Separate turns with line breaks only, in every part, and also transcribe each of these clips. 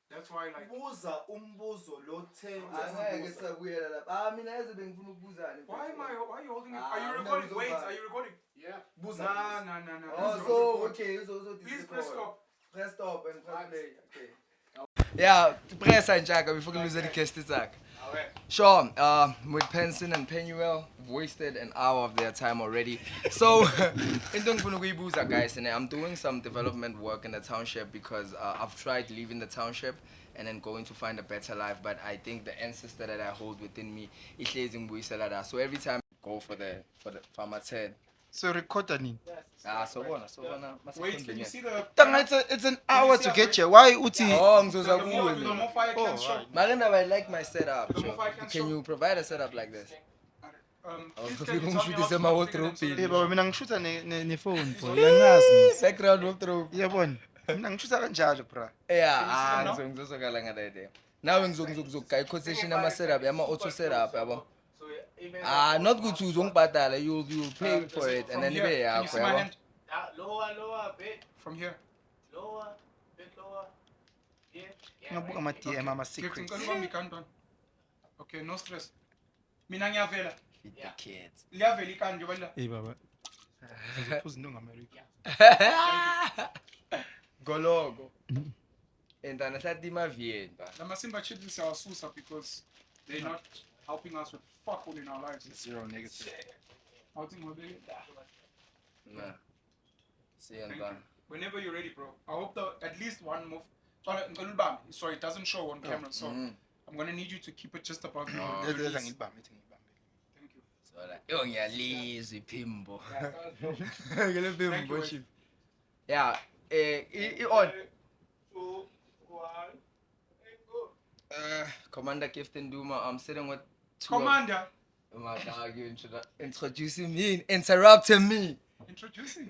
That's why, like.
Buza umbuzo lothe.
Why are you holding it? Are you recording? Wait, are you recording?
Yeah.
Buza.
No.
Oh, so okay,
Please press stop.
Press stop and press play. Okay.
Yeah, press and Jack before we lose the cast attack. Sure, with Penson and Penuel, wasted an hour of their time already. So, guys, and I'm doing some development work in the township because I've tried leaving the township and then going to find a better life. But I think the ancestor that I hold within me is in Buisalada. So every time I go for the farmer's head.
So recording.
So
wait, can you see the?
It's an hour to get here. Why Uti?
Oh, I'm
the more fire cans show.
Marina, I like my setup. Can you provide a setup like this?
Mina ngishuta ne phone bro. Uyangazi.
Background wardrobe.
Yabona. Mina ngishuta kanjalo bro.
Yeah, ngizokala ngade. Now ngizokuzokay quotation ama setup, ama auto setup yabo. Not good to uzongibhadala, you'll pay for it and then ibe yakho yabo.
Lower, bit. From here. Lower, bit lower.
Ngabuka ama DM ama secrets.
Okay, no stress. Mina ngiyavela.
Feed the kids.
Liyavela ikanje wala.
Baba. Uphuza into ngAmerica.
Gologo. And then I said Dimavienda.
The Masimba children are Susa because they're not helping us with fuck all in our lives.
Zero negative.
I think we'll be.
Nah. See and
Whenever you're ready, bro. I hope at least one move. Sorry, it doesn't show on camera, so I'm gonna need you to keep it just above your
Thank
you.
So like, lazy pimbo.
Thank you.
Yeah. On.
2, 1, go.
Commander Kifton Duma, I'm sitting with
Commander.
Oh my God, you introducing me, interrupting me.
Introducing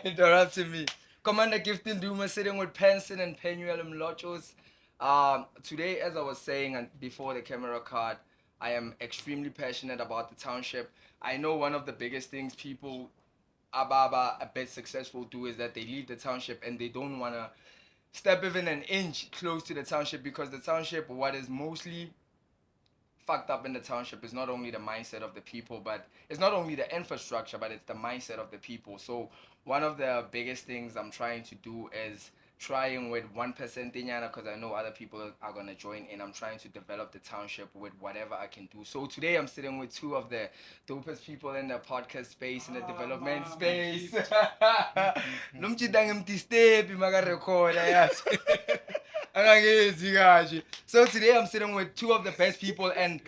Interrupting me. Commander Gifton Duma sitting with Penson and Penuel and Mlotshwa. Today, as I was saying and before the camera card, I am extremely passionate about the township. I know one of the biggest things people a bit successful do is that they leave the township and they don't want to step even an inch close to the township, because the township, what is mostly fucked up in the township is not only the mindset of the people, but it's not only the infrastructure, but it's the mindset of the people. So one of the biggest things I'm trying to do is trying with 1% Dinyana, because I know other people are going to join in. I'm trying to develop the township with whatever I can do. So today I'm sitting with two of the dopest people in the podcast space, in the development space. So today I'm sitting with two of the best people, and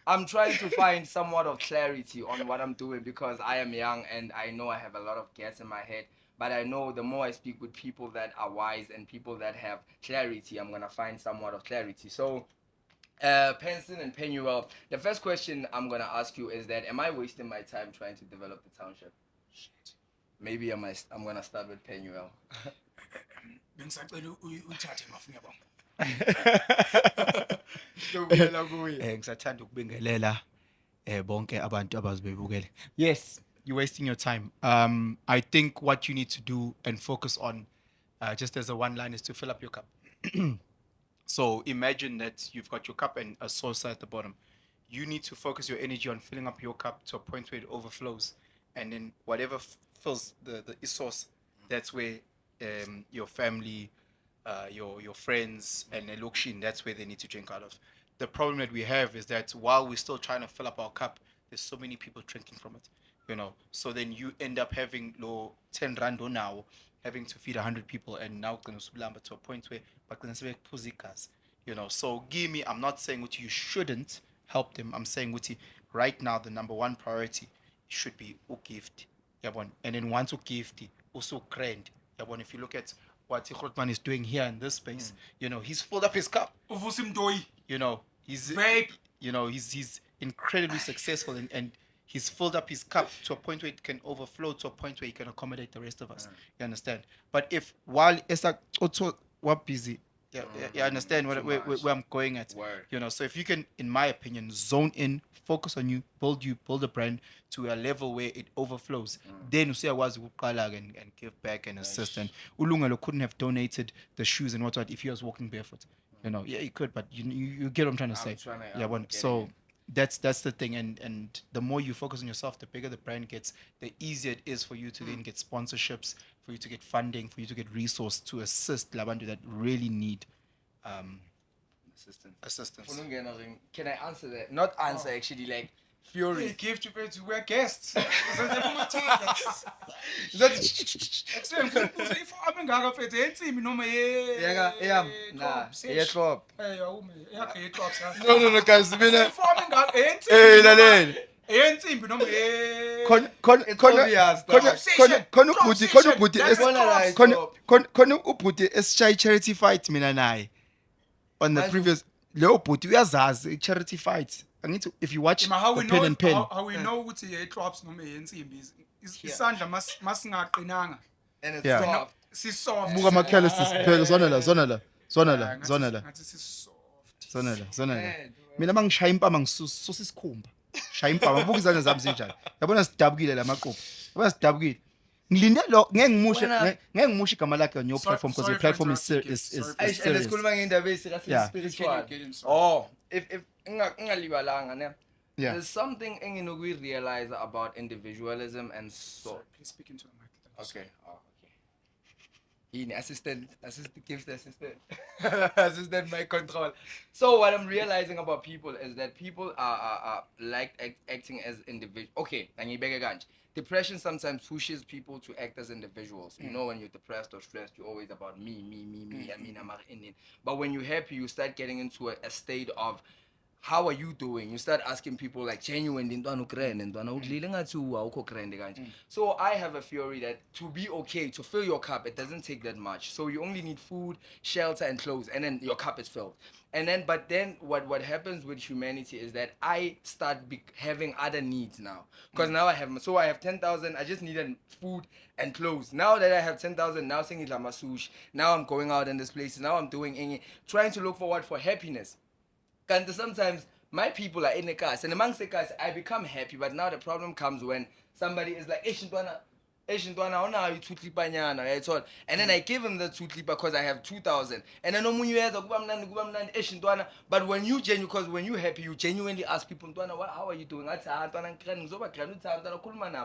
I'm trying to find somewhat of clarity on what I'm doing, because I am young and I know I have a lot of gas in my head. But I know the more I speak with people that are wise and people that have clarity, I'm going to find somewhat of clarity. So, Penson and Penuel, the first question I'm going to ask you is that, am I wasting my time trying to develop the township? Shit. Maybe I'm going to start with Penuel.
Ngisathanda ukubingelela bonke abantu abazibebukele. Yes, you're wasting your time. I think what you need to do and focus on, just as a one line, is to fill up your cup. So imagine that you've got your cup and a saucer at the bottom. You need to focus your energy on filling up your cup to a point where it overflows, and then whatever fills the sauce, that's where your family, your friends, and Elokshin, that's where they need to drink out of. The problem that we have is that while we're still trying to fill up our cup, there's so many people drinking from it, So then you end up having 10 rand now, having to feed 100 people, and now going to a point where So give me, I'm not saying what you shouldn't help them. I'm saying what right now the number one priority should be gift. And then once gift, also grand. If you look at what Grootman is doing here in this space, he's filled up his cup. He's
vape.
He's incredibly successful, and he's filled up his cup to a point where it can overflow to a point where he can accommodate the rest of us. You understand? But if while Esa also what busy, You understand where I'm going at.
Word.
You know, so if you can, in my opinion, zone in, focus on you, build a brand to a level where it overflows, then usiyakwazi ukuqala and give back and assist. And Ulungalo couldn't have donated the shoes and whatnot if he was walking barefoot. You know, yeah, he could, but you get what I'm trying to say. So that's the thing, and the more you focus on yourself, the bigger the brand gets, the easier it is for you to then get sponsorships, for you to get funding, for you to get resource to assist labantu that really need assistance.
Can I answer that? Not answer, actually, like fury.
Hey, gift you pay to wear guests.
No, guys. Hey, charity fight mina naye on the previous Leo Puti uyazazi charity fight. I need to, if you watch
how we
Pen
know
and Pen.
how we know ukuthi ye-drops noma yensimbi isandla masingaqinanga
And it's
Yeah.
soft.
sisoft
Buka makhalisi siphele zonela
ngathi sisoft
zonela mina mangishaya impama ngisusa isikhumba shaya impama buka izandla zami zinjani yabona sidabukile la maqopo yabona sidabukile ngilinde lo ngeke ngimushe igama lakhe on your platform because your platform is serious.
And esikhuluma ngendaba
Yeah.
spiritual.
Can you get in, sorry?
Oh, if ngalibalanga ne.
Yeah.
There's something we realize about individualism and so.
Sorry, please speak into the mic. Thank you.
Okay. Oh, okay. Assistant, assistant mic control. So what I'm realizing about people is that people are like acting as individuals. Okay, angibeke kanje. Depression sometimes pushes people to act as individuals. You know, when you're depressed or stressed, you're always about me. I mean, I'm Indian. But when you're happy, you start getting into a state of, how are you doing? You start asking people like, genuine. So I have a theory that to be okay, to fill your cup, it doesn't take that much. So you only need food, shelter, and clothes, and then your cup is filled. And then, but then what happens with humanity is that I start having other needs now. Because now I have 10,000, I just needed food and clothes. Now that I have 10,000, now singing Lamasush, now I'm going out in this place, now I'm doing, trying to look forward for happiness. And sometimes my people are in the cars, and amongst the cars, I become happy. But now the problem comes when somebody is like, and then I give him the 2 clip because I have 2,000. And then but when you because when you're happy, you genuinely ask people, how are you doing?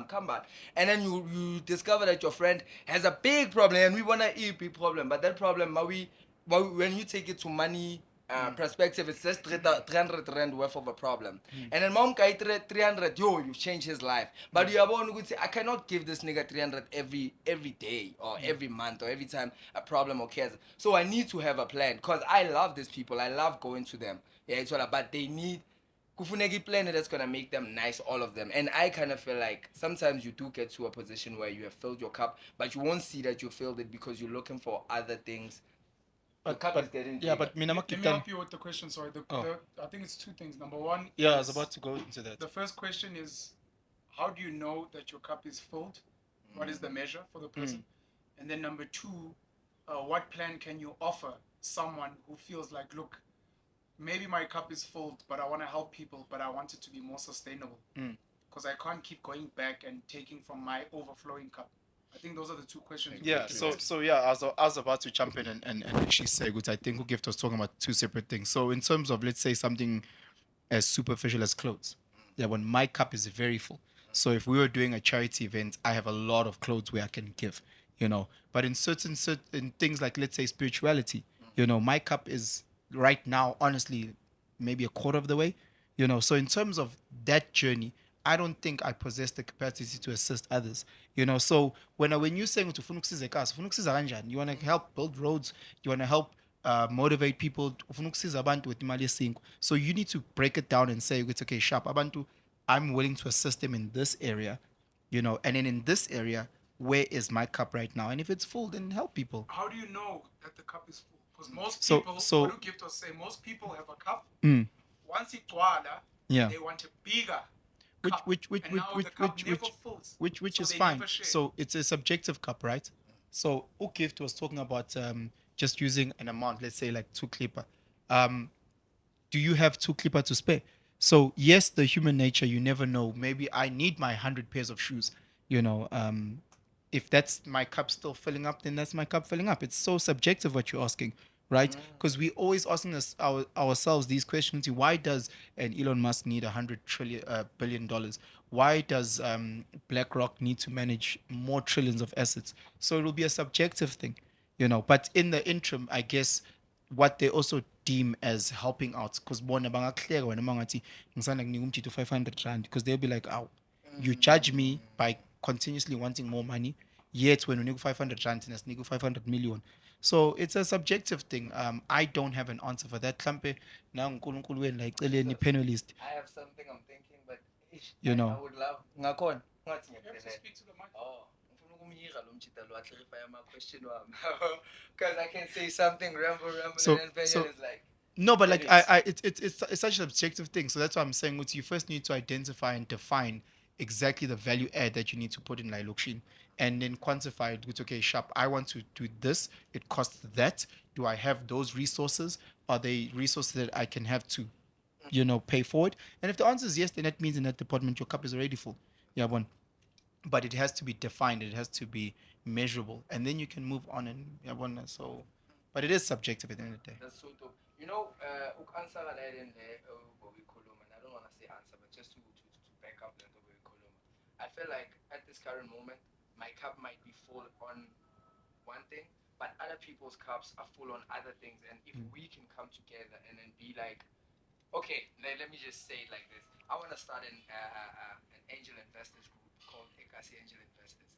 Come back. And then you discover that your friend has a big problem, and we want to eat big problem. But that problem, when you take it to money perspective, it's just 300 rand worth of a problem. And then mom got 300, you change his life. But you are born to say, I cannot give this nigga 300 every day or every month or every time a problem occurs. So I need to have a plan because I love these people. I love going to them. Yeah, it's all about they need kufuneki plan that's gonna make them nice, all of them. And I kind of feel like sometimes you do get to a position where you have filled your cup, but you won't see that you filled it because you're looking for other things.
But
Let me help you with the question. Sorry, I think it's two things. Number one,
I was about to go into that.
The first question is, how do you know that your cup is filled? What is the measure for the person? And then number two, what plan can you offer someone who feels like, look, maybe my cup is filled, but I want to help people, but I want it to be more sustainable because I can't keep going back and taking from my overflowing cup. I think those are the two questions.
Yeah, I was about to jump in and actually say, good, I think Gift was talking about two separate things. So in terms of, let's say, something as superficial as clothes, when my cup is very full. So if we were doing a charity event, I have a lot of clothes where I can give, But in certain things like, let's say, spirituality, my cup is right now, honestly, maybe a quarter of the way, So in terms of that journey, I don't think I possess the capacity to assist others, So when you're saying to you want to help build roads, you want to help motivate people, so you need to break it down and say, it's okay, sharp, abantu, I'm willing to assist them in this area, and then in this area, where is my cup right now? And if it's full, then help people.
How do you know that the cup is full? Because most people, what do Gift say? Most people have a cup. Once it's they want a bigger. Which
is fine. So it's a subjective cup, right? So Gift was talking about just using an amount, let's say like 2 clipper. Do you have 2 clipper to spare? So yes, the human nature, you never know. Maybe I need my 100 pairs of shoes. You know, if that's my cup still filling up, then that's my cup filling up. It's so subjective what you're asking, right? Because we always asking ourselves these questions. Why does an Elon Musk need 100 billion dollars? Why does BlackRock need to manage more trillions of assets? So it will be a subjective thing, you know. But in the interim, I guess what they also deem as helping out, because bona bangakuhleka wena mangathi ngisanda kunika umjito 500 rand, because they'll be like, "Ow, you judge me by continuously wanting more money, yet when unika 500 rand and sinika 500 million." So it's a subjective thing. I don't have an answer for that. Mhlampe na uNkulunkulu wenu la eceleni panelist,
I have something I'm thinking, but
you know.
I would love. Ngakhona. Ngathi
You have to
ngiyakubhelela.
speak to the mic.
Oh, ngifuna ukumyika lo mjita lo clarify ama question wami. Because I can say something ramble,
So-
and then
so-
Penuel is like,
No, but like
Lyrics.
it's such an objective thing. So that's why I'm saying what you first need to identify and define exactly the value add that you need to put in Lilokshin, and then quantify it with, okay, sharp, I want to do this, it costs that. Do I have those resources? Are they resources that I can have to, you know, pay for it? And if the answer is yes, then that means in that department your cup is already full. Yeah, one. But it has to be defined, it has to be measurable, and then you can move on and yeah, one. So but it is subjective at the end of the day.
that's so dope. You know, answer la in there, and I don't want to say answer, but just to back up the Koloma. I feel like at this current moment, my cup might be full on one thing, but other people's cups are full on other things. And if we can come together and then be like, okay, let me just say it like this. I want to start an angel investors group called Ekasi Angel Investors.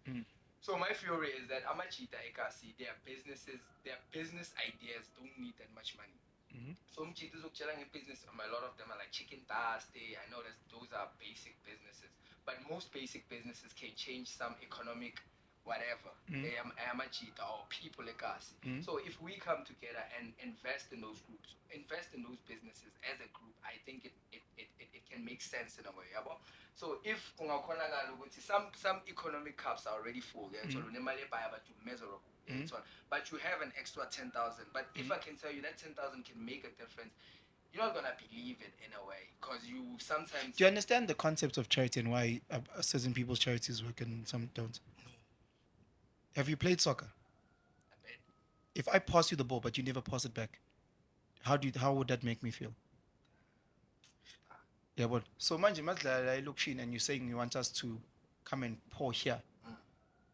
So my theory is that Amachita Ekasi, their business ideas don't need that much money. So Mchita is a business, a lot of them are like chicken dasti. I know that those are basic businesses, but most basic businesses can change some economic whatever. Amachita or people like us. So if we come together and invest in those groups, invest in those businesses as a group, I think it can make sense in a way. Yabo? So if some economic cups are already full, yeah, so measurable. But you have an extra 10,000. But if I can tell you that 10,000 can make a difference, you're not gonna believe it in a way, because you sometimes.
Do you understand the concept of charity and why certain people's charities work and some don't? Have you played soccer? If I pass you the ball but you never pass it back, how would that make me feel? Yeah, but so manje madla Lokshin, and you're saying you want us to come and pour here,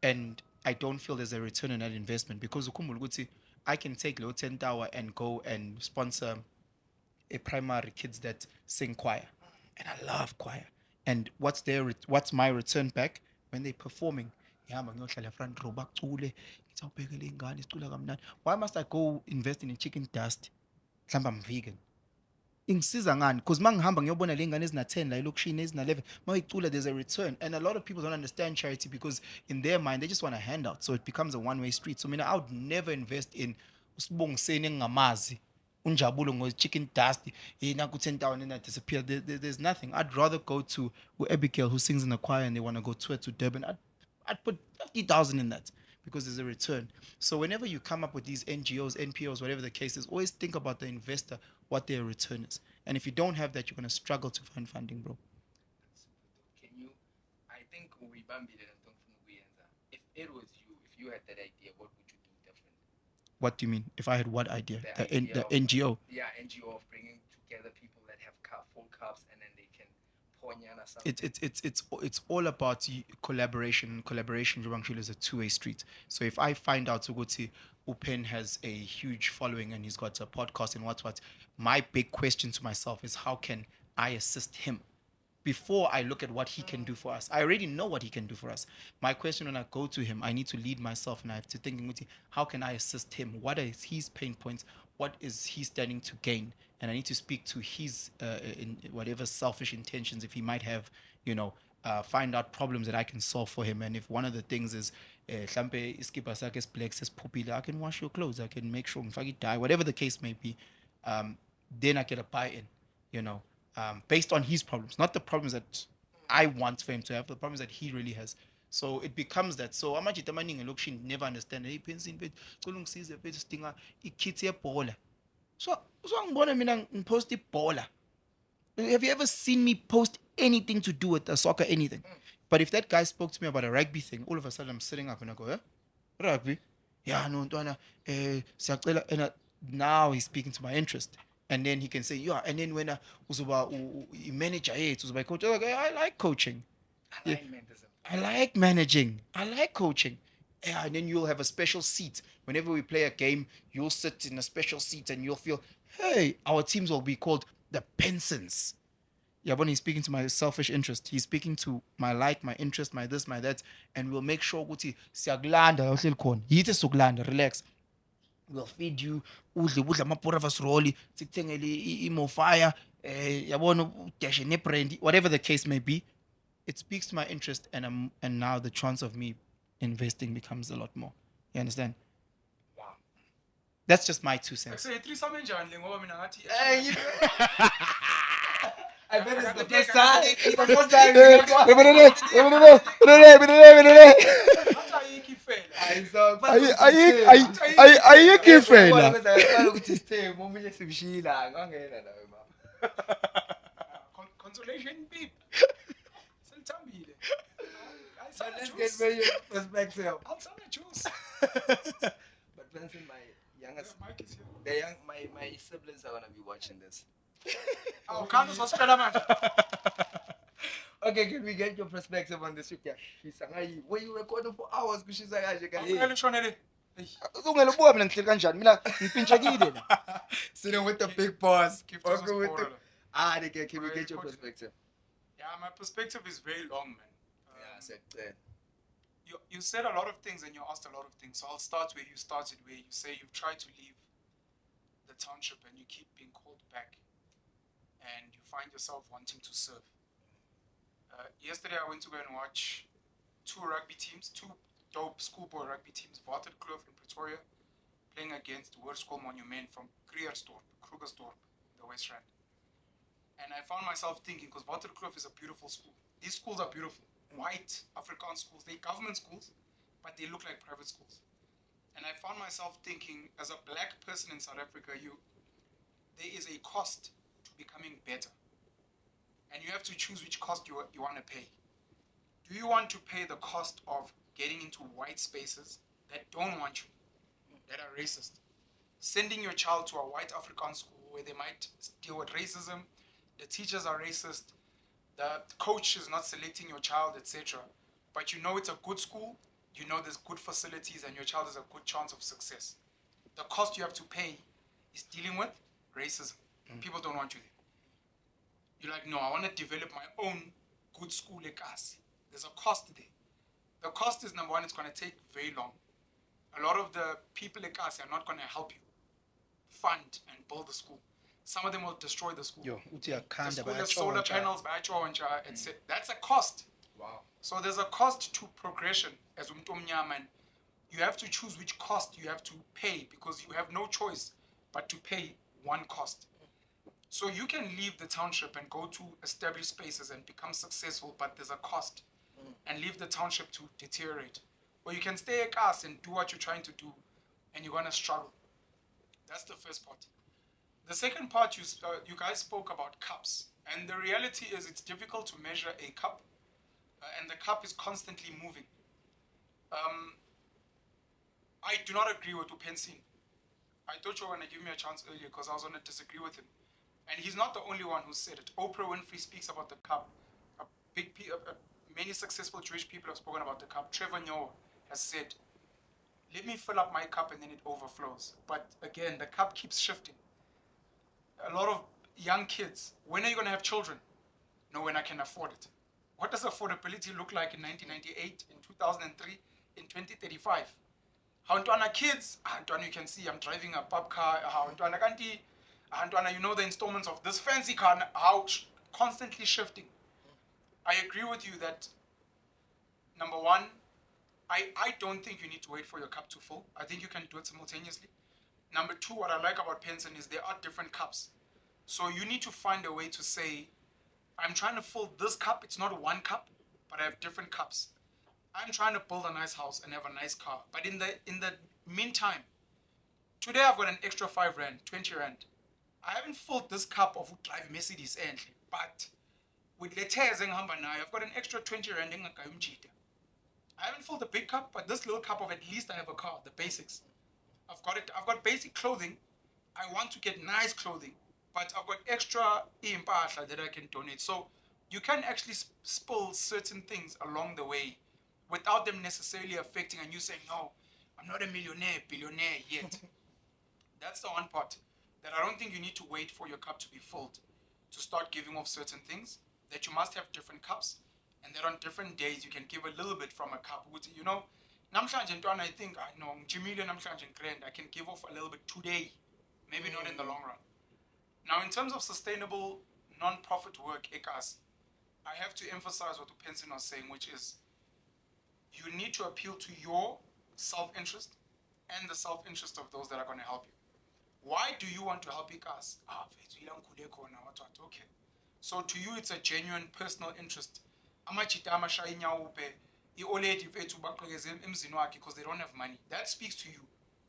and I don't feel there's a return on that investment, because ukhumbula ukuthi I can take low 10 tower and go and sponsor a primary kids that sing choir, and I love choir. And what's my return back when they're performing? Ngihamba ngiyohlala front row bacule, ngizawubhekela ingane sicula kamnandi. Why must I go invest in a chicken dust? Mhlawumbe I'm vegan. Ingisiza ngani? Because mangihamba ngiyobona le ngane ezina-10 la elokishini ezina-11 mawuyicula, there's a return. And a lot of people don't understand charity, because in their mind they just want a handout, so it becomes a one-way street. So I mean, I would never invest in usibongiseni engingamazi unjabulo ngo-chicken dust naku 10,000 and that disappear. There's nothing. I'd rather go to Abigail, who sings in the choir, and they want to go tour to Durban. I'd put 50,000 in that, because there's a return. So whenever you come up with these NGOs, NPOs, whatever the case is, always think about the investor, what their return is. And if you don't have that, you're going to struggle to find funding, bro.
Can you? I think we bambile and if it was you, if you had that idea, what would you do differently?
What do you mean? If I had what idea?
The idea
The
of-
NGO.
Yeah, NGO of bringing together people that have full cups, and then they can pour nyana something.
It's all about collaboration. Collaboration, Jubangshul, is a two-way street. So if I find out Uguti Upen has a huge following and he's got a podcast and what, my big question to myself is, how can I assist him? Before I look at what he can do for us, I already know what he can do for us. My question, when I go to him, I need to lead myself, and I have to think, how can I assist him? What are his pain points? What is he standing to gain? And I need to speak to his in whatever selfish intentions, if he might have, find out problems that I can solve for him. And if one of the things is hlampe iskipper sakhe esiblack sesiphupile, I can wash your clothes, I can make sure ngifake dye, whatever the case may be, then I get a buy-in, based on his problems, not the problems that I want for him to have, the problems that he really has. So it becomes that. So amajita amaningi elokishini never understand. Hey Penson mfethu cela ungisize mfethu sidinga ikit yebhola. So ngibona mina ngipost ibhola. Have you ever seen me post anything to do with the soccer anything? But if that guy spoke to me about a rugby thing, all of a sudden I'm sitting up and I go, rugby? Yeah, no, ntwana, siyacela, and now he's speaking to my interest. And then he can say, yeah, and then when uzoba manager, uzoba coach, okay, I like coaching. Yeah. I like managing. I like coaching. Yeah, and then you'll have a special seat. Whenever we play a game, you'll sit in a special seat and you'll feel, hey, our teams will be called the Pensons. Yeah, but he's speaking to my selfish interest. He's speaking to my like, my interest, my this, my that, and we'll make sure ukuthi siyakulanda uhleli khona. Yithi sokulanda, relax. We'll feed you udle amapura vasroli, sikuthengele imofire, yabona udeshe nebrandy, whatever the case may be. It speaks to my interest, and now the chance of me investing becomes a lot more. You understand?
Wow.
That's just my 2 cents.
Say threesome enjani le ngoba mina ngathi
Hey, I bet it's the
Okay,
first
okay,
time.
okay.
It's the first time.
ngathi ayikho ifela.
Ayikho ifela.
ukuthi sithe omunye simshila ngangena nawe mama.
Consolation beep. Selithambile.
So let's get very perspective.
I'll sell the juice.
But Penson, my youngest,
Mike is here.
my siblings are gonna be watching this.
Oh, can't you straight man?
Okay, can we get your perspective on this? She's saying, when you recording for hours, because she's like,
Ngicela ushonele.
Ungelobuka mina ngihleli kanjani? Mina ngipintshekile la.
sitting with the big boss.
Give us
Okay,
a
with the,
spoiler.
can we get your perspective?
Yeah, my perspective is very long, man.
Yeah, I said,
You said a lot of things and you asked a lot of things. So I'll start where you started, where you say you've tried to leave the township and you keep being called back, and you find yourself wanting to serve. Yesterday I went to go and watch 2 rugby teams, 2 dope schoolboy rugby teams, Brotherhood in Pretoria, playing against Hoërskool Monument from Krugersdorp, the West Rand. And I found myself thinking, because Brotherhood is a beautiful school. These schools are beautiful. White Afrikaans schools, they're government schools, but they look like private schools. And I found myself thinking, as a black person in South Africa, there is a cost to becoming better. And you have to choose which cost you want to pay. Do you want to pay the cost of getting into white spaces that don't want you, that are racist? Sending your child to a white Afrikaans school where they might deal with racism, the teachers are racist, the coach is not selecting your child, etc. But you know it's a good school, you know there's good facilities, and your child has a good chance of success. The cost you have to pay is dealing with racism. People don't want you there. You're like, no, I want to develop my own good school ekasi. There's a cost there. The cost is, number one, it's going to take very long. A lot of the people ekasi are not going to help you fund and build the school. Some of them will destroy the school. The school has solar panels, etc. That's a cost.
wow.
So there's a cost to progression as umuntu omnyama, and you have to choose which cost you have to pay, because you have no choice but to pay one cost. So you can leave the township and go to established spaces and become successful, but there's a cost, and leave the township to deteriorate. Or you can stay at us and do what you're trying to do, and you're gonna struggle. That's the first part. The second part, you guys spoke about cups, and the reality is it's difficult to measure a cup, and the cup is constantly moving. I do not agree with Penson. I thought you were going to give me a chance earlier because I was going to disagree with him. And he's not the only one who said it. Oprah Winfrey speaks about the cup. Many successful Jewish people have spoken about the cup. Trevor Noah has said, let me fill up my cup and then it overflows. But again, the cup keeps shifting. A lot of young kids, when are you going to have children? No, when I can afford it. What does affordability look like in 1998, in 2003, in 2035? How Antwana kids, Antwana, you can see I'm driving a pub car, how Antwana kanti, Antwana, you know the installments of this fancy car, how constantly shifting. I agree with you that, number one, I don't think you need to wait for your cup to fill. I think you can do it simultaneously. Number two, what I like about Penson is there are different cups. So you need to find a way to say, I'm trying to fill this cup. It's not one cup, but I have different cups. I'm trying to build a nice house and have a nice car. But in the meantime, today I've got an extra 5 rand, 20 rand. I haven't filled this cup of drive Mercedes entry, but with letters and I've got an extra 20 rand in I haven't filled the big cup, but this little cup of at least I have a car, the basics. I've got it. I've got basic clothing. I want to get nice clothing, but I've got extra impahla that I can donate. So you can actually spill certain things along the way without them necessarily affecting and you saying, no, I'm not a millionaire, billionaire yet. That's the one part that I don't think you need to wait for your cup to be filled to start giving off certain things, that you must have different cups and that on different days you can give a little bit from a cup. You know, namhlanje ntwana, I think, I know, Jimile namhlanje grand, I can give off a little bit today, maybe not in the long run. Now, in terms of sustainable non-profit work, EKAS, I have to emphasize what Penson was saying, which is you need to appeal to your self-interest and the self-interest of those that are going to help you. Why do you want to help EKAS? Okay. So to you, it's a genuine personal interest. Because they don't have money. That speaks to you.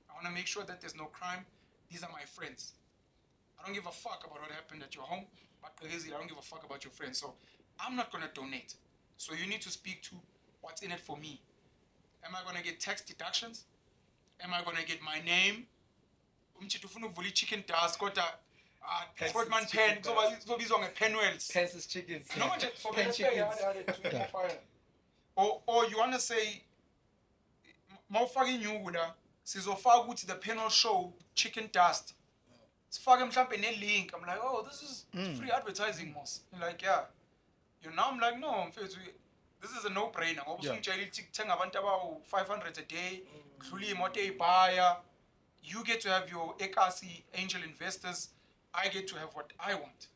I want to make sure that there's no crime. These are my friends. I don't give a fuck about what happened at your home, but I don't give a fuck about your friends. So I'm not going to donate. So you need to speak to what's in it for me. Am I going to get tax deductions? Am I going to get my name? Chicken dust, got Portman pen, so these on a Penuels.
Penson's chickens.
No, just for
Pen chickens.
Or you want to say, Mawufaka inyuku sizofaka ukuthi the Penuel show chicken dust. Sifake mhlambe ne-link. I'm like, oh, this is free advertising, Moss. You're like, yeah. You know, I'm like, no, this is a no-brainer. Ngoba usungitshela ukuthi kuthenga abantu abawu 500 a day, dlula imoto eyibhaya. You get to have your EKASI angel investors. I get to have what I want.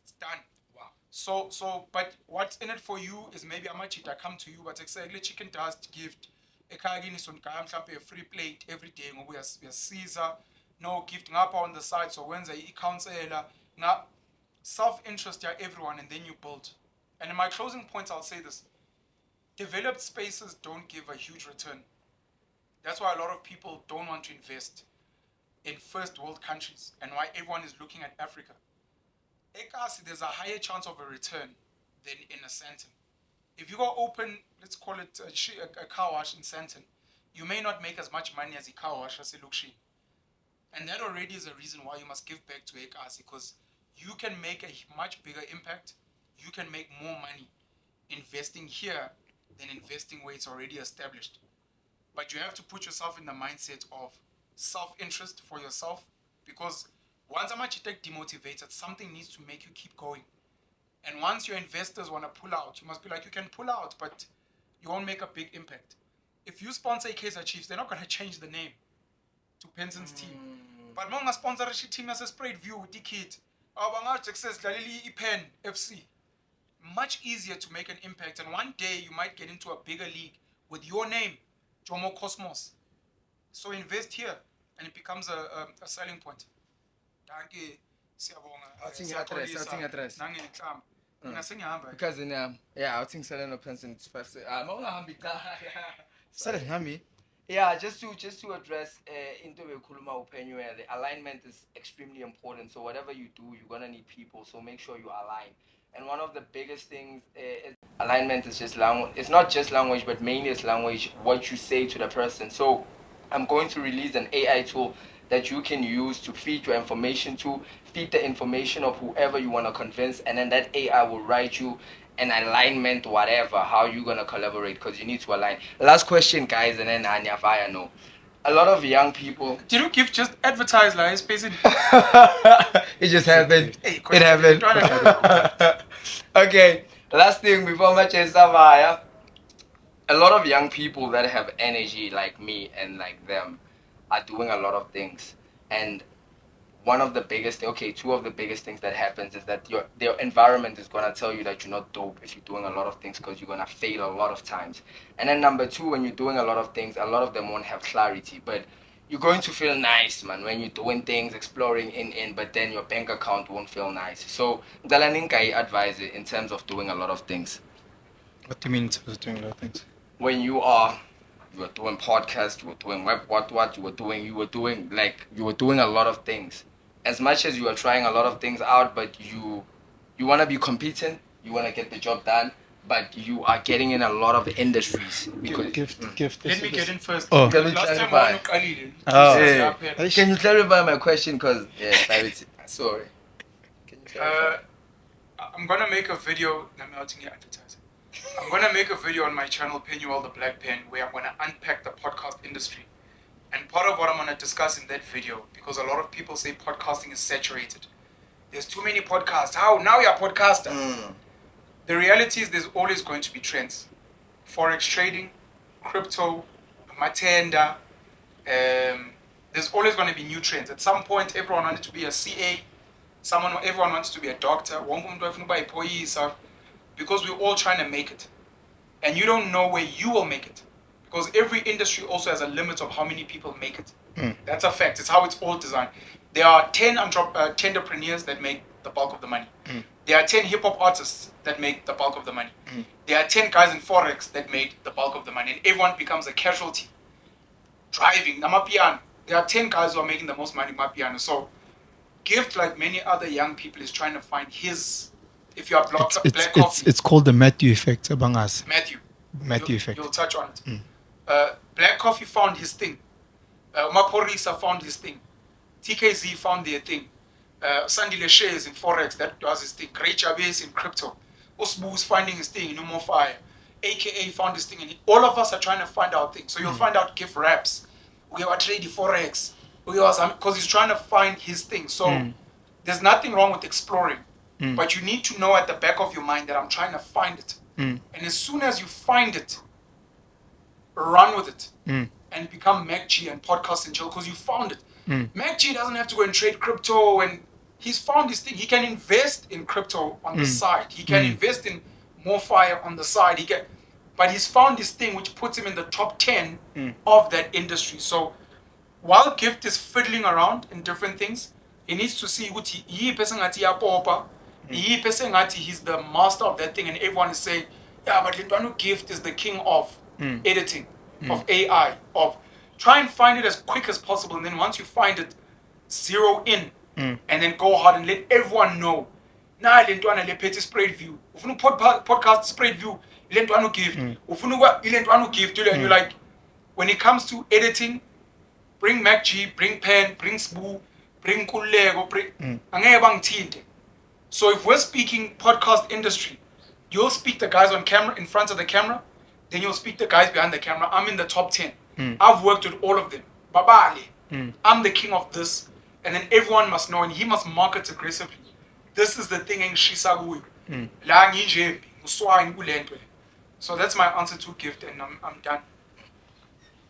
It's done.
Wow.
So, but what's in it for you is maybe how much it come to you, but exactly chicken dust gift. A free plate every day. We are Caesar. No gift up on the side. So when they counselor, now self-interest, everyone, and then you build. And in my closing points, I'll say this: developed spaces don't give a huge return. That's why a lot of people don't want to invest in first world countries and why everyone is looking at Africa. EKASI, there's a higher chance of a return than in a Sandton. If you go open, let's call it a car wash in Sandton, you may not make as much money as a car wash as a Lukshi. And that already is a reason why you must give back to EKASI, because you can make a much bigger impact. You can make more money investing here than investing where it's already established. But you have to put yourself in the mindset of self-interest for yourself, because once I'm actually demotivated, something needs to make you keep going. And once your investors want to pull out, you must be like, you can pull out, but you won't make a big impact. If you sponsor Kaizer Chiefs, they're not going to change the name to Penson's team. But when I sponsor a team as a sprayed view with the kid, success Pen FC, much easier to make an impact. And one day you might get into a bigger league with your name, Jomo Cosmos. So invest here, and it becomes a selling point. Danke, siyabonga.
Because in I think Selena Penson is 5. Just to address into Kuluma Penuel, the alignment is extremely important. So whatever you do, you're gonna need people. So make sure you align. And one of the biggest things is alignment is just language. It's not just language, but mainly it's language, what you say to the person. So I'm going to release an AI tool that you can use to feed your information to, feed the information of whoever you want to convince, and then that AI will write you an alignment, whatever, how you're going to collaborate, because you need to align. Last question, guys, and then Anya Fire, no. A lot of young people...
Did you give just advertise like basically?
It just happened. It happened. Okay, last thing before much is Savaya. A lot of young people that have energy like me and like them are doing a lot of things. And one of the biggest, two of the biggest things that happens is that their environment is going to tell you that you're not dope if you're doing a lot of things, because you're going to fail a lot of times. And then number 2, when you're doing a lot of things, a lot of them won't have clarity. But you're going to feel nice, man, when you're doing things, exploring but then your bank account won't feel nice. So, Dalaninka, I advise it in terms of doing a lot of things.
What do you mean in terms of doing a lot of things?
when you were doing podcasts, you were doing what you were doing a lot of things. As much as you are trying a lot of things out, but you want to be competent, you want to get the job done, but you are getting in a lot of industries.
Gift.
Let me get in first.
Oh.
Can we
Last time
clarify?
one Khalid.
Oh.
Yeah. Can you clarify my question? Because sorry. Can you clarify?
I'm gonna make a video. I'm gonna make a video on my channel, Penuel the Black Pen, where I'm gonna unpack the podcast industry. And part of what I'm gonna discuss in that video, because a lot of people say podcasting is saturated. There's too many podcasts. How now you're a podcaster? The reality is there's always going to be trends. Forex trading, crypto, matenda. There's always going to be new trends. At some point, everyone wanted to be a CA. Everyone wants to be a doctor. Because we're all trying to make it. And you don't know where you will make it. Because every industry also has a limit of how many people make it. That's a fact. It's how it's all designed. There are 10 entrepreneurs that make the bulk of the money. There are 10 hip-hop artists that make the bulk of the money. There are 10 guys in Forex that made the bulk of the money. And everyone becomes a casualty. Driving, Namapiano. There are 10 guys who are making the most money, Mapiano. So, Gift, like many other young people, is trying to find his... If you are black coffee...
It's called the Matthew effect, Abangas.
Matthew
effect.
You'll touch on it. Black Coffee found his thing. Maporisa found his thing. TKZ found their thing. Sandile Shares in Forex, that does his thing. Great Chavez in crypto. Usbu is finding his thing, No More Fire. AKA found his thing. And all of us are trying to find our thing. So you'll find out Gift Raps. We are trading Forex. Because he's trying to find his thing. So there's nothing wrong with exploring. But you need to know at the back of your mind that I'm trying to find it. And as soon as you find it, run with it. And become MacG and podcast and chill because you found it. MacG doesn't have to go and trade crypto, and he's found his thing. He can invest in crypto on the side. He can invest in more fire on the side. But he's found this thing which puts him in the top 10 of that industry. So while Gift is fiddling around in different things, he needs to see what he's the master of that thing, and everyone is saying, yeah, but Lintwano Gift is the king of editing, of AI, of try and find it as quick as possible, and then once you find it, zero in, and then go hard and let everyone know. Nah, Lintwana le petty spread view. Ufunu podcast spread view, Lintwano Gift. Ufunu Lintwano Gift, and you're like, when it comes to editing, bring MacG, bring Pen, bring Sbu, bring Kulego, bring Angebang Tinte. So if we're speaking podcast industry, you'll speak the guys on camera, in front of the camera, then you'll speak the guys behind the camera. I'm in the top 10. I've worked with all of them. Babali, I'm the king of this. And then everyone must know, and he must market aggressively. This is the thing in Shisagui. So that's my answer to Gift, and I'm done.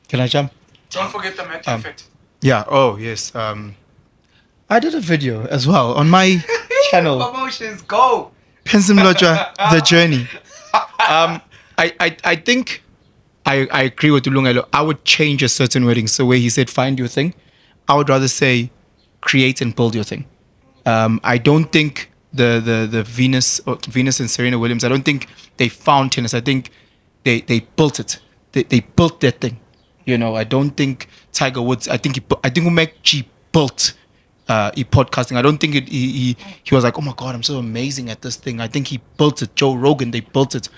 Can I jump?
Don't forget the Matthew effect.
Yeah, oh yes. I did a video as well on my channel.
Promotions, go!
Mlotshwa, The Journey. I think I agree with Ulungelo. I would change a certain wording. So where he said find your thing, I would rather say create and build your thing. I don't think the Venus and Serena Williams, I don't think they found tennis. I think they built it. They built that thing. You know, I don't think Tiger Woods, I think MacG built podcasting. I don't think he was like, oh my God, I'm so amazing at this thing. I think he built it. Joe Rogan, they built it.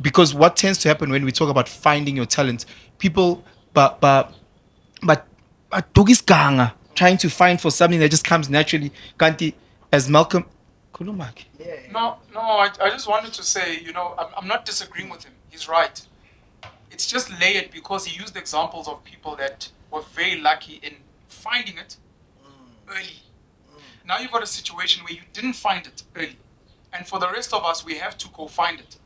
Because what tends to happen when we talk about finding your talent, people but dogis ganga trying to find for something that just comes naturally. Kanti, as Malcolm Kulumaki.
No, I just wanted to say, you know, I'm not disagreeing with him. He's right. It's just layered because he used examples of people that were very lucky in finding it early. Now you've got a situation where you didn't find it early. And for the rest of us, we have to go find it.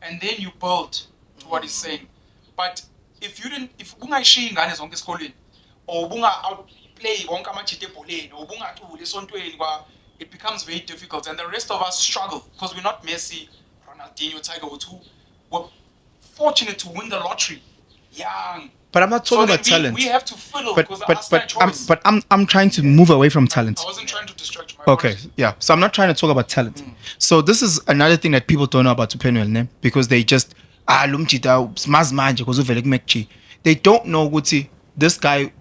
And then you build to what he's saying. But if ungayishi ingane zonke esikoleni, or outplay wonke amajita ebholeni, or ungaculi esontweni, it becomes very difficult. And the rest of us struggle because we're not Messi, Ronaldinho, Tiger Woods, who were fortunate to win the lottery young.
But I'm not talking about talent.
We have to fiddle because
I'm trying to move away from talent.
I wasn't trying to distract you.
Okay, yeah. So I'm not trying to talk about talent. So this is another thing that people don't know about Penuel, because they just lo mjida simazi manje because uvele kumekji. They don't know ukuthi this guy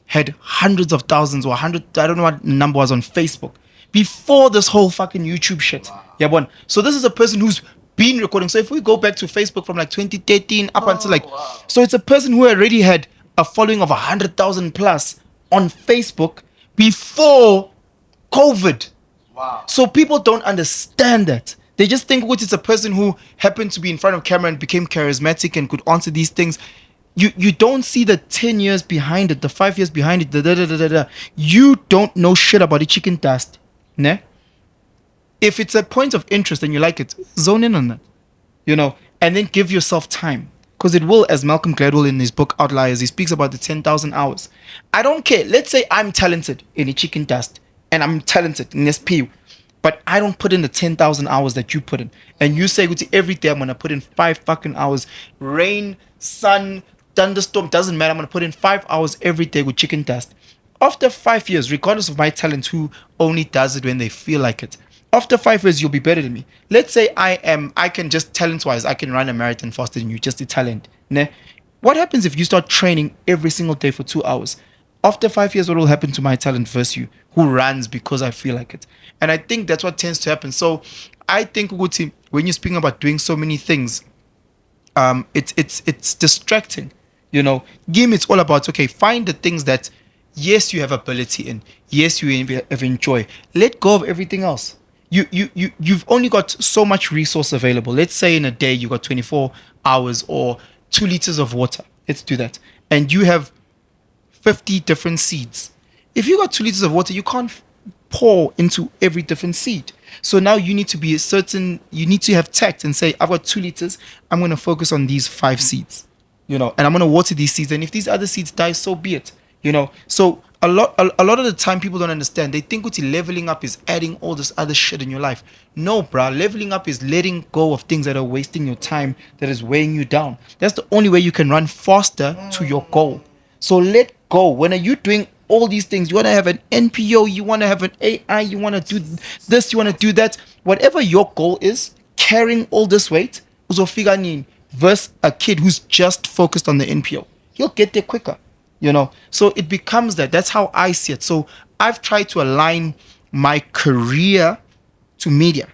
had hundreds of thousands or I don't know what number was on Facebook before this whole fucking YouTube shit. Wow. So this is a person who's been recording. So if we go back to Facebook from like 2013 up until like, so it's a person who already had a following of 100,000 plus on Facebook before COVID.
Wow.
So people don't understand that. They just think it's a person who happened to be in front of camera and became charismatic and could answer these things. You don't see the 10 years behind it, the 5 years behind it. You don't know shit about the chicken dust. Ne? If it's a point of interest and you like it, zone in on that. And then give yourself time. Because it will, as Malcolm Gladwell in his book Outliers, he speaks about the 10,000 hours. I don't care. Let's say I'm talented in the chicken dust and I'm talented in SP, but I don't put in the 10,000 hours that you put in. And you say, every day I'm going to put in 5 fucking hours. Rain, sun, thunderstorm, doesn't matter. I'm going to put in 5 hours every day with chicken dust. After 5 years, regardless of my talent, who only does it when they feel like it, after 5 years, you'll be better than me. Let's say I can just talent-wise, I can run a marathon faster than you, just the talent. Ne? What happens if you start training every single day for 2 hours? After 5 years, what will happen to my talent versus you, who runs because I feel like it? And I think that's what tends to happen. So I think, Uguti, when you're speaking about doing so many things, it's distracting. Game, it's all about, okay, find the things that, yes, you have ability in. Yes, you have enjoy. Let go of everything else. You've only got so much resource available. Let's say in a day you got 24 hours or 2 liters of water. Let's do that. And you have 50 different seeds. If you got 2 liters of water, you can't pour into every different seed. So now you need to be you need to have tact and say, I've got 2 liters, I'm going to focus on these 5 seeds, and I'm going to water these seeds. And if these other seeds die, so be it, So a lot of the time people don't understand. They think leveling up is adding all this other shit in your life. No, bruh. Leveling up is letting go of things that are wasting your time, that is weighing you down. That's the only way you can run faster to your goal. So let go. When are you doing all these things? You want to have an NPO, you want to have an AI, you want to do this, you want to do that. Whatever your goal is, carrying all this weight, versus a kid who's just focused on the NPO. He'll get there quicker. So it becomes that's how I see it. So I've tried to align my career to media.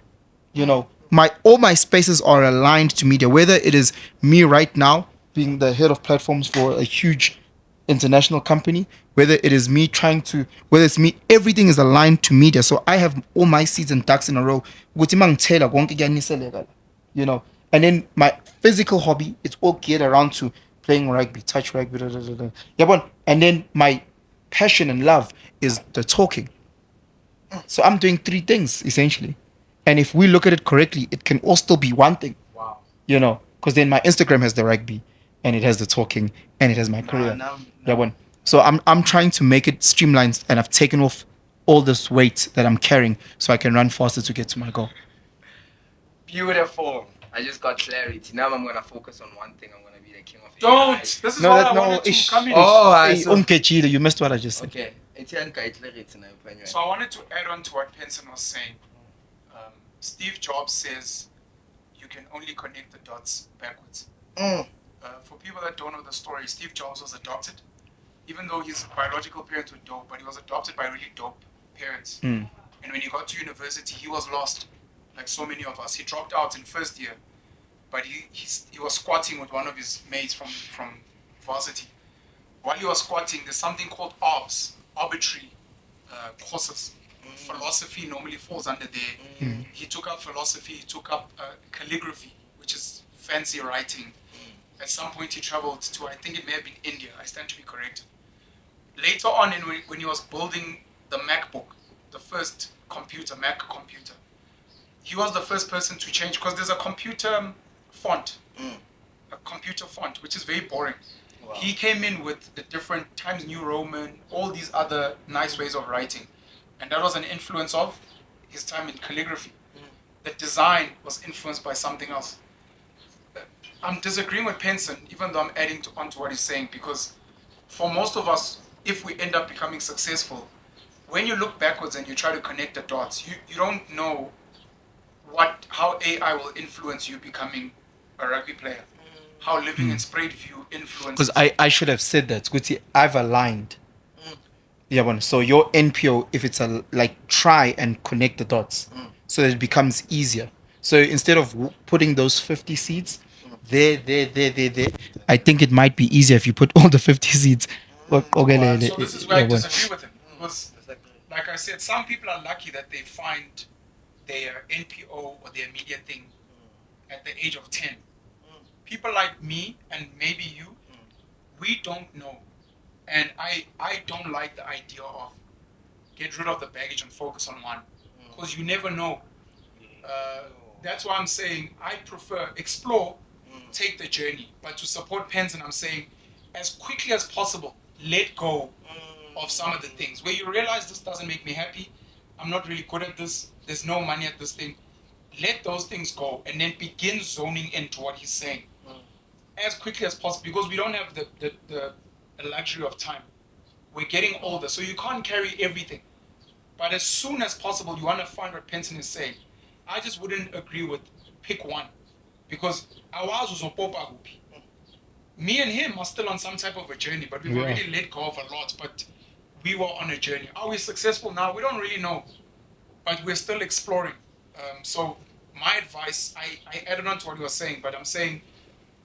All my spaces are aligned to media, whether it is me right now being the head of platforms for a huge international company, whether it is me whether it's me, everything is aligned to media. So I have all my seeds and ducks in a row. And then my physical hobby, it's all geared around to playing rugby, touch rugby, and then my passion and love is the talking. So I'm doing 3 things essentially, and if we look at it correctly, it can all still be one thing.
Wow.
Because then my Instagram has the rugby, and it has the talking, and it has my career. So I'm trying to make it streamlined, and I've taken off all this weight that I'm carrying, so I can run faster to get to my goal.
Beautiful. I just got clarity. Now I'm gonna focus on one thing. I'm gonna be the king of AI.
Don't. This is what I wanted to come in.
Hey, you missed what I just said.
Okay.
So I wanted to add on to what Penson was saying. Steve Jobs says you can only connect the dots backwards. For people that don't know the story, Steve Jobs was adopted, even though his biological parents were dope, but he was adopted by really dope parents. And when he got to university, he was lost, like so many of us. He dropped out in first year, but he was squatting with one of his mates from varsity. While he was squatting, there's something called ARBs, arbitrary courses. Philosophy normally falls under there. He took up philosophy, he took up calligraphy, which is fancy writing. At some point he traveled to, I think it may have been India, I stand to be corrected. Later on, when he was building the MacBook, the first Mac computer, he was the first person to change, because there's a computer font, which is very boring. Wow. He came in with the different Times New Roman, all these other nice ways of writing. And that was an influence of his time in calligraphy. The design was influenced by something else. I'm disagreeing with Penson, even though I'm adding on to what he's saying, because for most of us, if we end up becoming successful, when you look backwards and you try to connect the dots, you don't know how AI will influence you becoming a rugby player. How living in Sprayed View influences.
Because I should have said that. Guti, I've aligned. Yeah, one. So your NPO, if it's like try and connect the dots, so that it becomes easier. So instead of putting those 50 seeds there, I think it might be easier if you put all the 50 seeds.
So this is where I disagree with him. Because, like I said, some people are lucky that they find their NPO or their media thing at the age of 10. People like me and maybe you, we don't know. And I don't like the idea of get rid of the baggage and focus on one. Because you never know. That's why I'm saying I prefer explore, take the journey. But to support Penson, I'm saying as quickly as possible, let go of some of the things. Where you realize this doesn't make me happy, I'm not really good at this, there's no money at this thing. Let those things go and then begin zoning into what he's saying. As quickly as possible, because we don't have the luxury of time. We're getting older, so you can't carry everything. But as soon as possible, you want to find what Penson is saying. I just wouldn't agree with pick one, because ours was opopa gupi. Me and him are still on some type of a journey, but we've already let go of a lot. But we were on a journey. Are we successful now? We don't really know, but we're still exploring. So my advice, I added on to what you were saying, but I'm saying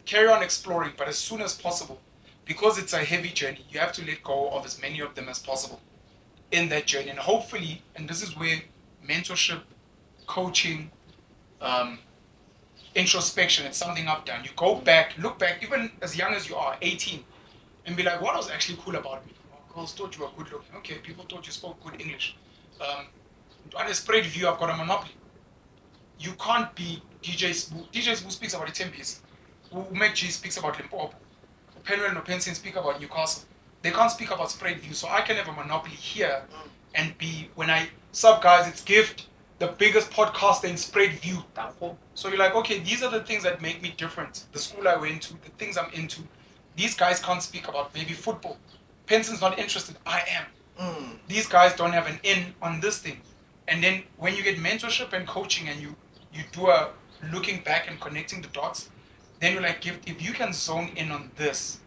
carry on exploring, but as soon as possible, because it's a heavy journey, you have to let go of as many of them as possible in that journey. And hopefully, and this is where mentorship, coaching, introspection, it's something I've done. You go back, look back, even as young as you are, 18, and be like, what was actually cool about me? Oh, girls thought you were good looking. Okay, people thought you spoke good English. On a Sprayed View, I've got a monopoly. You can't be DJ Spoo. DJ Spoo speaks about the Tempest. Umek G speaks about Limpopo. Penuel and Penson speak about Newcastle. They can't speak about Sprayed View, so I can have a monopoly here and be, when I, sup guys, it's Gift, the biggest podcaster in Sprayed View. So you're like, okay, these are the things that make me different. The school I went to, the things I'm into. These guys can't speak about maybe football. Penson's not interested, I am. These guys don't have an in on this thing. And then when you get mentorship and coaching and you do a looking back and connecting the dots, then you're like, if you can zone in on this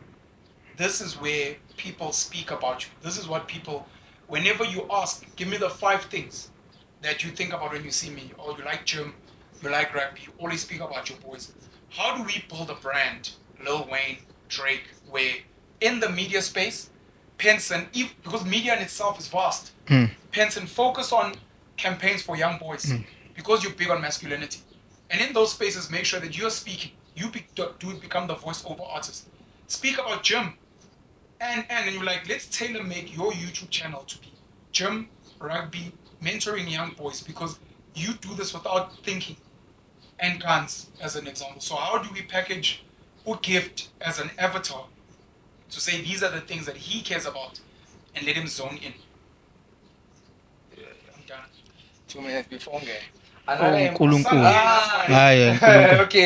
is where people speak about you. This is what people, whenever you ask, give me the 5 things that you think about when you see me. Oh, you like gym, you like rugby, you always speak about your boys. How do we build a brand, Lil Wayne, Drake, where in the media space, Penson, because media in itself is vast, Penson, focus on campaigns for young boys because you're big on masculinity. And in those spaces, make sure that you're speaking. You do become the voice-over artist. Speak about gym. And you're like, let's tailor-make your YouTube channel to be gym, rugby, mentoring young boys, because you do this without thinking. And guns, as an example. So how do we package Gift as an avatar to say these are the things that he cares about and let him zone in? I'm done.
2 minutes before game. Okay,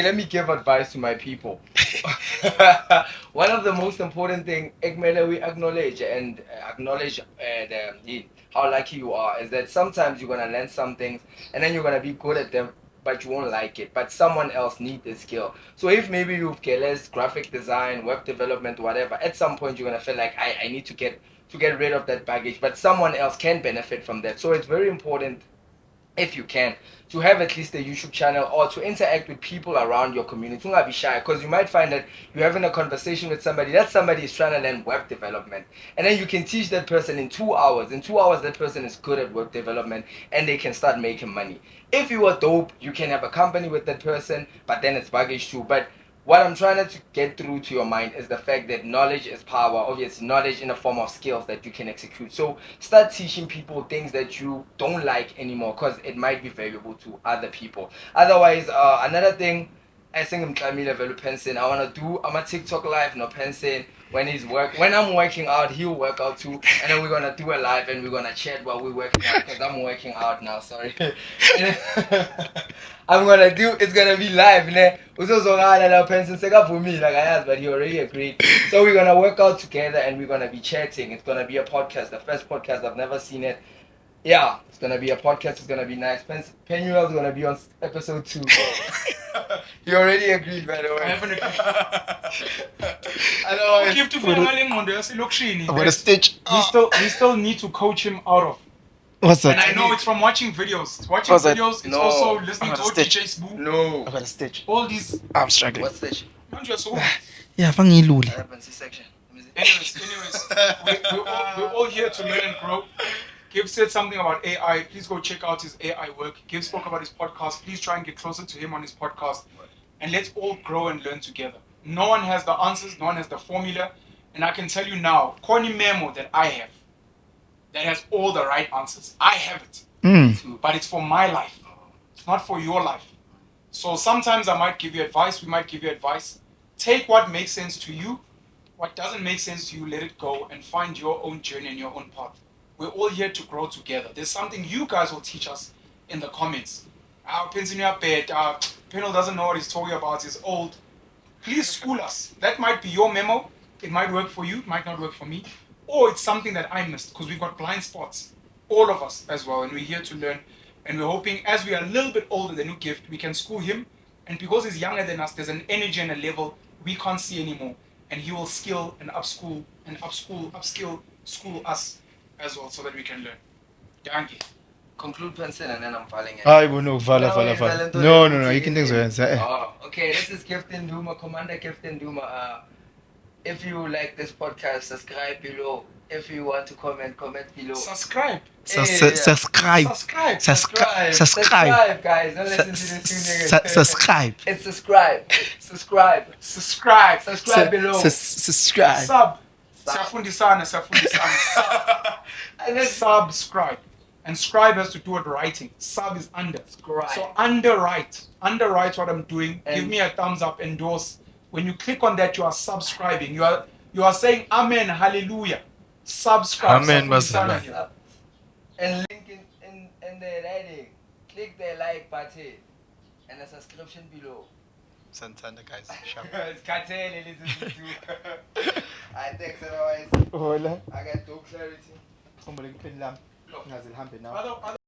let me give advice to my people. One of the most important things we acknowledge how lucky you are is that sometimes you're gonna learn some things and then you're gonna be good at them, but you won't like it. But someone else needs the skill. So if maybe you've less graphic design, web development, whatever, at some point you're gonna feel like I need to get rid of that baggage, but someone else can benefit from that. So it's very important, if you can, to have at least a YouTube channel or to interact with people around your community. Do not be shy, because you might find that you're having a conversation with somebody, that somebody is trying to learn web development, and then you can teach that person in 2 hours. In 2 hours, that person is good at web development and they can start making money. If you are dope, you can have a company with that person, but then it's baggage too. But what I'm trying to get through to your mind is the fact that knowledge is power. Obviously, knowledge in the form of skills that you can execute. So start teaching people things that you don't like anymore, because it might be valuable to other people. Otherwise, another thing, I think I'm Penson. I want to do, I'm a TikTok live, no Penson. When I'm working out, he'll work out too. And then we're going to do a live and we're going to chat while we're working out, because I'm working out now, sorry. It's gonna be live, ne? Penson for me, like I asked, but he already agreed. So we're gonna work out together and we're gonna be chatting. It's gonna be a podcast, the first podcast. I've never seen it. Yeah, it's gonna be a podcast. It's gonna be nice. Penuel is gonna be on episode 2. You already agreed, by the way.
I haven't agreed.
I know.
Give to Phil
What a stitch.
we still need to coach him out of.
What's
And
that?
I know it's from watching videos. Watching
What's that?
videos, it's
No.
also listening
What
to
a stitch.
DJ Spoo.
No.
I got a stitch.
All these.
I'm struggling.
What's this?
Manje, so-
Yeah, funny luli.
I happen C-section. Let me see.
Anyways, we're all here to learn and grow. Giv said something about AI. Please go check out his AI work. Giv spoke about his podcast. Please try and get closer to him on his podcast. And let's all grow and learn together. No one has the answers. No one has the formula. And I can tell you now, corny memo that I have, that has all the right answers. I have it. But it's for my life. It's not for your life. So sometimes I might give you advice. We might give you advice. Take what makes sense to you. What doesn't make sense to you, let it go and find your own journey and your own path. We're all here to grow together. There's something you guys will teach us in the comments. Penuel doesn't know what he's talking about. He's old. Please school us. That might be your memo. It might work for you. It might not work for me. Or it's something that I missed because we've got blind spots. All of us as well. And we're here to learn. And we're hoping as we are a little bit older than Gift, we can school him. And because he's younger than us, there's an energy and a level we can't see anymore. And he will skill and upskill school us as well so that we can learn. Danke.
Conclude Penson and then I'm falling in.
I will know. Vala. No. You can think so.
Oh, okay. This is Gifting Duma, Commander Gifting Duma. If you like this podcast, subscribe below. If you want to comment below.
Subscribe.
Subscribe,
guys. Don't listen to this two niggas.
subscribe,
It's subscribe below.
subscribe.
Siyafundisana. And then subscribe. And scribe has to do with writing. Sub is under.
Scribe.
So underwrite what I'm doing.
And
give me a thumbs up, endorse. When you click on that, you are subscribing. You are saying amen, hallelujah. Subscribe.
Amen,
Siyafundisana
Muslim.
here.
And link in the writing. Click the like button and the subscription below.
Santana, guys.
It's cartel, listen to. I think otherwise
Hola.
I got no clarity.
Other